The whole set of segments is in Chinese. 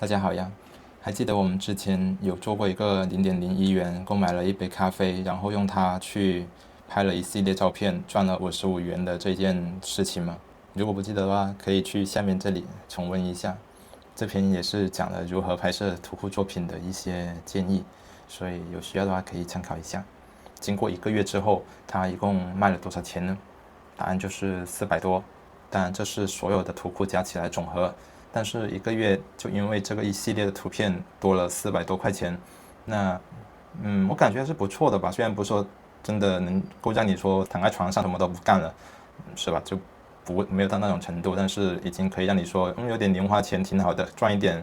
大家好呀，還記得我們之前有做過一個0.01元購買了一杯咖啡，然後用它去拍了一系列照片，賺了55元的這件事情嗎？如果不記得的話，可以去下面這裡重溫一下。這篇也是講了如何拍攝圖庫作品的一些建議，所以有需要的話可以參考一下。經過1個月之後，它一共賣了多少錢呢？答案就是400多。當然，這是所有的圖庫加起來總和。但是1個月就因為這個一系列的圖片多了400多塊錢，那我感覺是不錯的吧。雖然不是說真的能夠讓你說躺在床上什麼都不幹了，是吧？就沒有到那種程度，但是已經可以讓你說有點零花錢挺好的，賺一點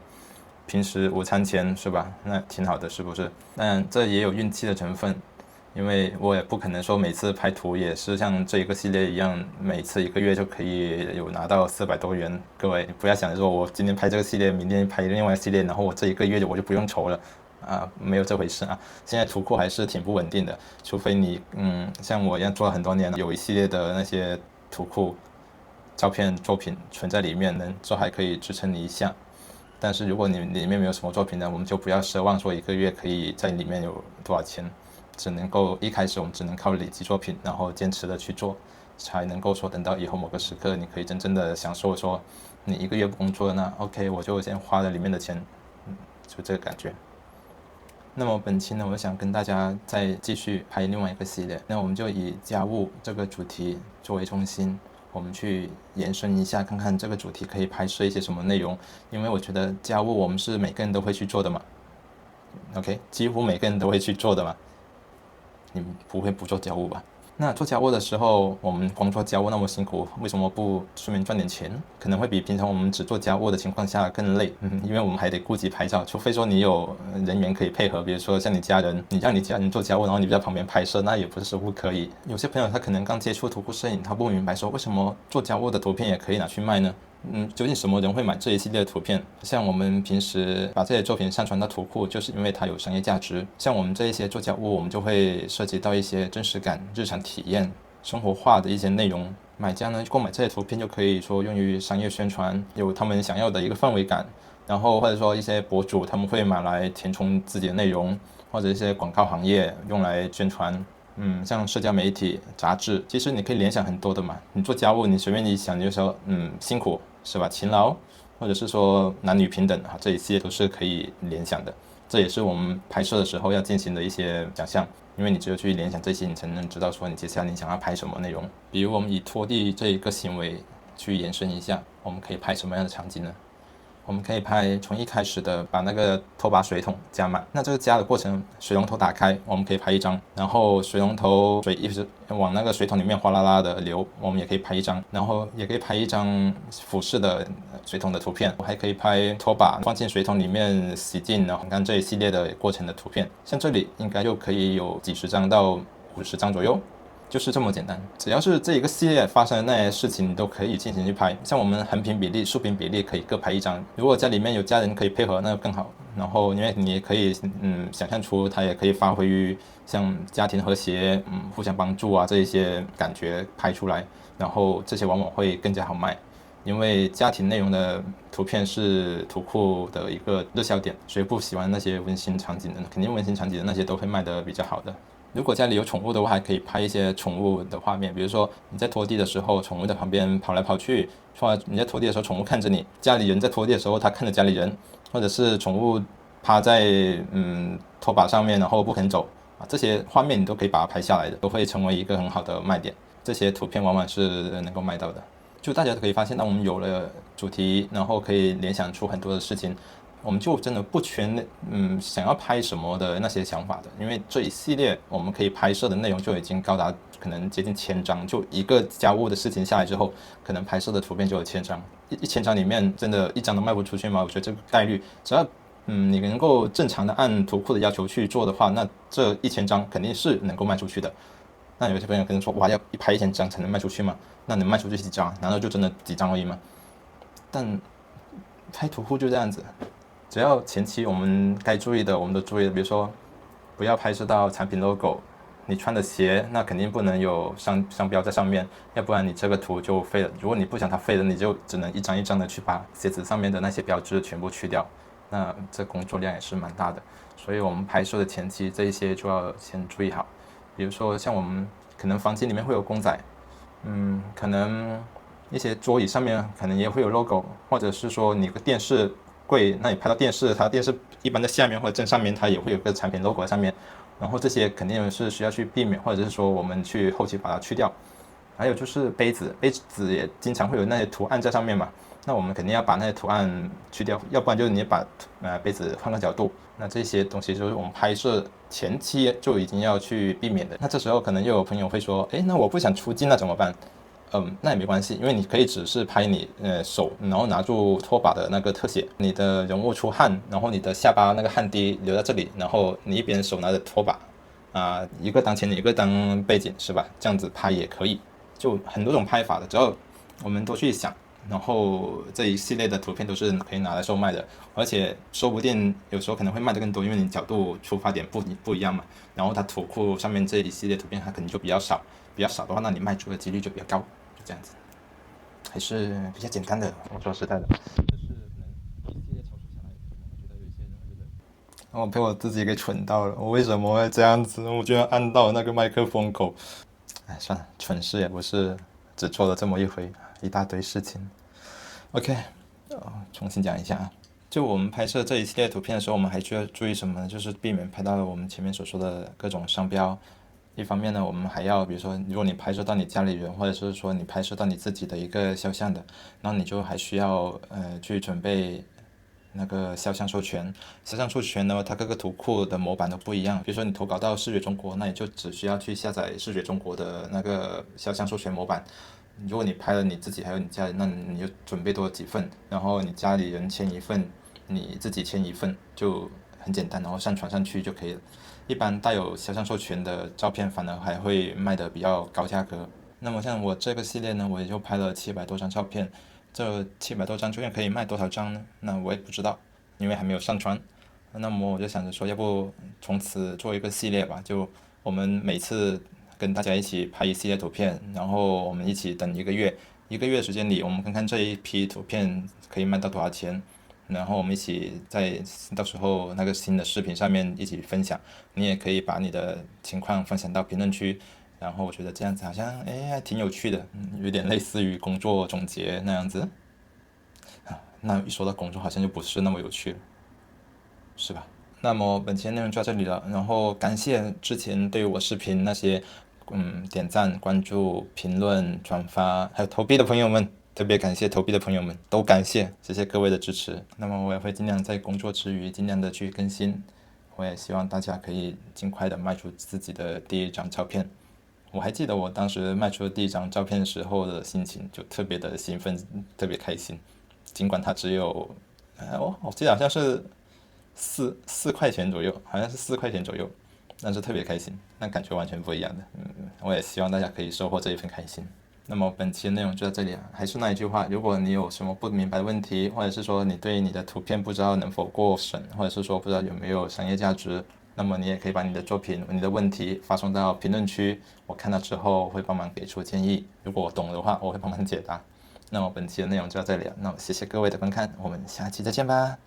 平時午餐錢，是吧？那挺好的，是不是？但這也有運氣的成分。因為我也不可能說每次拍圖也是像這一個系列一樣，每次1個月就可以有拿到400多元。各位不要想着說我今天拍這個系列，明天拍另外一個系列，然後我這1個月我就不用愁了啊，沒有這回事啊。現在圖庫還是挺不穩定的，除非你像我一樣做了很多年，有一系列的那些圖庫照片作品存在裡面，這還可以支撐你一下。但是如果你裡面沒有什麼作品呢，我們就不要奢望說1個月可以在裡面有多少錢。只能夠一開始我們只能靠累積作品，然後堅持的去做，才能夠說等到以後某個時刻，你可以真正的享受說，你1個月不工作，那 OK， 我就先花了裡面的錢，就這個感覺。那麼本期呢，我想跟大家再繼續拍另外一個系列，那我們就以家務這個主題作為中心，我們去延伸一下，看看這個主題可以拍攝一些什麼內容。因為我覺得家務我們是每個人都會去做的嘛 ，OK， 幾乎每個人都會去做的嘛。你不會不做家務吧？那做家務的時候，我們光做家務那麼辛苦，為什麼不順便賺點錢？可能會比平常我們只做家務的情況下更累，因為我們還得顧及拍照，除非說你有人員可以配合，比如說像你家人，你讓你家人做家務，然後你在旁邊拍攝，那也不是不可以。有些朋友他可能剛接觸圖庫攝影，他不明白說為什麼做家務的圖片也可以拿去賣呢？究竟什麼人會買這一系列的圖片？像我們平時把這些作品上傳到圖庫，就是因為它有商業價值。像我們這一些做家務，我們就會涉及到一些真實感、日常體驗、生活化的一些內容。買家呢購買這些圖片就可以說用於商業宣傳，有他們想要的一個氛圍感。然後或者說一些博主他們會買來填充自己的內容，或者一些廣告行業用來宣傳。像社交媒體、雜誌，其實你可以聯想很多的嘛。你做家務，你隨便一想，你就說辛苦是吧？勤勞，或者是說男女平等啊，這一些都是可以聯想的。這也是我們拍攝的時候要進行的一些想象，因為你只有去聯想這些，你才能知道說你接下來你想要拍什麼內容。比如我們以拖地這一個行為去延伸一下，我們可以拍什麼樣的場景呢？我們可以拍從一開始的把那個拖把水桶加滿，那這個加的過程，水龍頭打開，我們可以拍1張，然後水龍頭水一直往那個水桶裡面嘩啦啦的流，我們也可以拍1張，然後也可以拍1張俯視的水桶的圖片，我還可以拍拖把放進水桶裡面洗淨，然後看這一系列的過程的圖片，像這裡應該就可以有幾十張到50張左右。就是這麼簡單，只要是這一個系列發生的那些事情，你都可以進行去拍。像我們橫屏比例、豎屏比例可以各拍1張。如果家裡面有家人可以配合，那就更好。然後因為你也可以想象出它也可以發揮於像家庭和諧、互相幫助啊這一些感覺拍出來。然後這些往往會更加好賣，因為家庭內容的圖片是圖庫的一個熱銷點。誰不喜歡那些溫馨場景的呢？肯定溫馨場景的那些都會賣得比較好的。如果家裡有寵物的話，還可以拍一些寵物的畫面，比如說你在拖地的時候，寵物在旁邊跑來跑去，或者你在拖地的時候，寵物看着你；家裡人在拖地的時候，他看着家裡人，或者是寵物趴在拖把上面，然後不肯走啊，這些畫面你都可以把它拍下來的，都會成為一個很好的賣點。這些圖片往往是能夠賣到的。就大家都可以發现，當我們有了主題，然後可以聯想出很多的事情。我們就真的不缺想要拍什麼的那些想法的，因為這一系列我們可以拍攝的內容就已經高達可能接近1000張，就一個家務的事情下來之後，可能拍攝的圖片就有1000張。1000張裡面真的1張都賣不出去嗎？我覺得這個概率，只要你能夠正常的按圖庫的要求去做的話，那這1000張肯定是能夠賣出去的。那有些朋友可能說，哇，要拍1000張才能賣出去嗎？那能賣出去幾張？難道就真的幾張而已嗎？但拍圖庫就這樣子。只要前期我們該注意的我們都注意了，比如說不要拍攝到產品 logo， 你穿的鞋那肯定不能有商標在上面，要不然你這個圖就廢了。如果你不想它廢了，你就只能一張一張的去把鞋子上面的那些標誌全部去掉，那這工作量也是蠻大的，所以我們拍攝的前期這一些就要先注意好。比如說像我們可能房間裡面會有公仔，可能一些桌椅上面可能也會有 logo， 或者是說你個電視櫃，那你拍到電視，它電視一般在下面或者正上面它也會有個產品 logo 在上面，然後這些肯定是需要去避免，或者是說我們去後期把它去掉。還有就是杯子也經常会有那些圖案在上面嘛，那我們肯定要把那些圖案去掉，要不然就是你把杯子換個角度，那這些東西就是我們拍攝前期就已經要去避免的。那這時候可能又有朋友會說，那我不想出鏡，那怎麼辦？那也沒關係，因為你可以只是拍你手，然後拿住拖把的那個特寫，你的人物出汗，然後你的下巴那個汗滴流在這裡，然後你一邊手拿着拖把一個當前景，一個當背景，是吧？這樣子拍也可以。就很多種拍法的，只要我們都去想，然後這一系列的图片都是可以拿來售賣的，而且說不定有時候可能會賣得更多，因為你角度出發點不一樣嘛，然後它圖庫上面這一系列圖片它可能就比較少的話，那你賣出的幾率就比較高，就這樣子，還是比較簡單的。我說實在的，就是可能一系列操作下来，我覺得有一些人会觉得，我被我自己給蠢到了，我為什麼會這樣子？我居然按到那個麥克風口。算了，蠢事也不是只做了這麼一回，一大堆事情。OK，重新講一下。就我們拍攝這一系列圖片的時候，我們還需要注意什麼呢？就是避免拍到了我們前面所說的各種商標。一方面呢，我們還要，比如說，如果你拍攝到你家裡人，或者是說你拍攝到你自己的一個肖像的，然後你就還需要去準備那個肖像授權。肖像授權呢，它各個圖庫的模板都不一樣。比如說你投稿到視覺中國，那你就只需要去下載視覺中国的那個肖像授权模板。如果你拍了你自己還有你家人，那你就準備多幾份，然後你家裡人簽一份，你自己簽一份，就很簡单，然後上傳上去就可以了。一般帶有肖像授權的照片反而還會賣得比較高價格。那麼像我這個系列呢，我也就拍了700多張照片。這700多張究竟可以賣多少張呢？那我也不知道，因為還沒有上傳。那麼我就想着說，要不從此做一個系列吧，就我們每次跟大家一起拍一系列圖片，然後我們一起等1個月，1個月時間裡，我們看看這一批圖片可以賣到多少錢，然後我們一起在到時候那個新的視頻上面一起分享。你也可以把你的情況分享到評論區。然後我覺得這樣子好像還挺有趣的，有點類似於工作總結那樣子。那一說到工作好像就不是那麼有趣了，是吧？那麼本期內容就到這裡了，然後感謝之前對我視頻那些點讚、關注、評論、轉發還有投幣的朋友們，特別感謝投幣的朋友們，都感謝，謝謝各位的支持。那麼我也會盡量在工作之餘盡量的去更新，我也希望大家可以盡快的賣出自己的第一張照片。我還記得我當時賣出第一張照片時候的心情，就特別的興奮，特別開心。儘管它只有，我記得好像是4塊錢左右，好像是4塊錢左右，但是特別開心，那感覺完全不一樣的。我也希望大家可以收穫這一份開心。那麼本期的內容就到這裡了，還是那一句話，如果你有什麼不明白的問題，或者是說你對你的圖片不知道能否過審，或者是說不知道有沒有商業價值，那麼你也可以把你的作品、你的問題發送到評論區，我看到之後會幫忙給出建議。如果我懂的話，我會幫忙解答。那麼本期的內容就到這裡了，那麼謝謝各位的觀看，我們下期再見吧。